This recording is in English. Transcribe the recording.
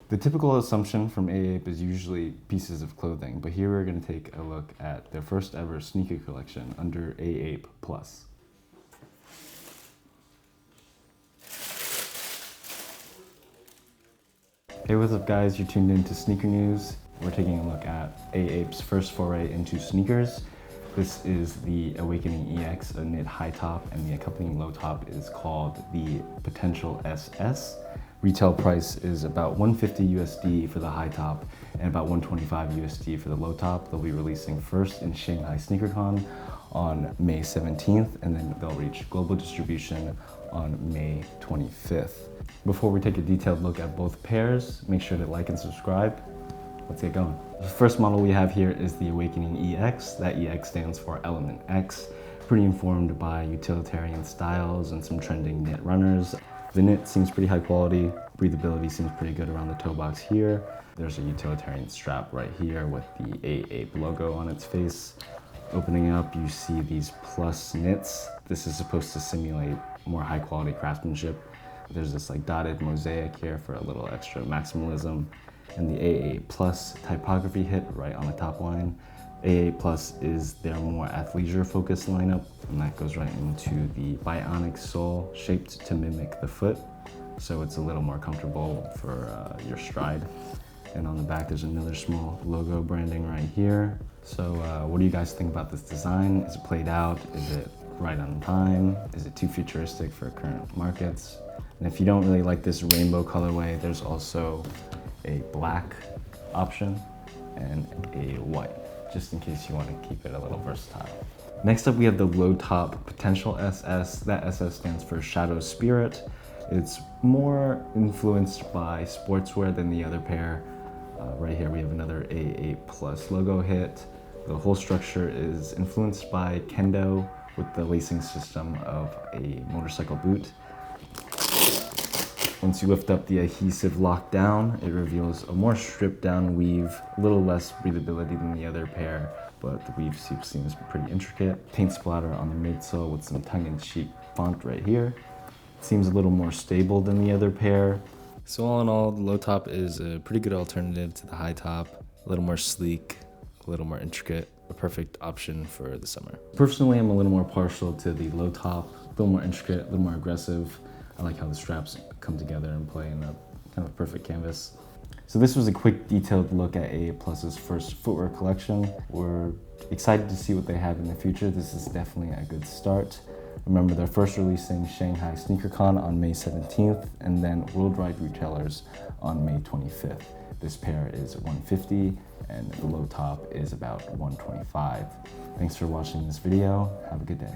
The typical assumption from AAPE is usually pieces of clothing, but here we're going to take a look at their first ever sneaker collection under AAPE Plus. Hey, what's up guys? You're tuned into Sneaker News. We're taking a look at AAPE's first foray into sneakers. This is the Awakening EX, a knit high top, and the accompanying low top is called the Potential SS. Retail price is about $150 USD for the high top and about $125 USD for the low top. They'll be releasing first in Shanghai SneakerCon on May 17th, and then they'll reach global distribution on May 25th. Before we take a detailed look at both pairs, make sure to like and subscribe. Let's get going. The first model we have here is the Awakening EX. That EX stands for Element X. Pretty informed by utilitarian styles and some trending knit runners. The knit seems pretty high quality. Breathability seems pretty good around the toe box here. There's a utilitarian strap right here with the AAPE logo on its face. Opening up, you see these plus knits. This is supposed to simulate more high quality craftsmanship. There's this like dotted mosaic here for a little extra maximalism. And the AAPE Plus typography hit right on the top line. AAPE Plus is their more athleisure focused lineup, and that goes right into the bionic sole shaped to mimic the foot. So it's a little more comfortable for your stride. And on the back, there's another small logo branding right here. So what do you guys think about this design? Is it played out? Is it right on time? Is it too futuristic for current markets? And if you don't really like this rainbow colorway, there's also a black option and a white, just in case you want to keep it a little versatile. Next up, we have the low top Potential SS. That SS stands for Shadow Spirit. It's more influenced by sportswear than the other pair. Right here we have another AAPE Plus logo hit. The whole structure is influenced by kendo with the lacing system of a motorcycle boot. Once you lift up the adhesive lock down, it reveals a more stripped down weave, a little less breathability than the other pair, but the weave seems pretty intricate. Paint splatter on the midsole with some tongue-in-cheek font right here. It seems a little more stable than the other pair. So all in all, the low top is a pretty good alternative to the high top. A little more sleek, a little more intricate, a perfect option for the summer. Personally, I'm a little more partial to the low top, a little more intricate, a little more aggressive. I like how the straps come together and play in a kind of perfect canvas. So this was a quick detailed look at AAPE Plus's first footwear collection. We're excited to see what they have in the future. This is definitely a good start. Remember, they're first releasing Shanghai SneakerCon on May 17th and then worldwide retailers on May 25th. This pair is $150 and the low top is about $125. Thanks for watching this video. Have a good day.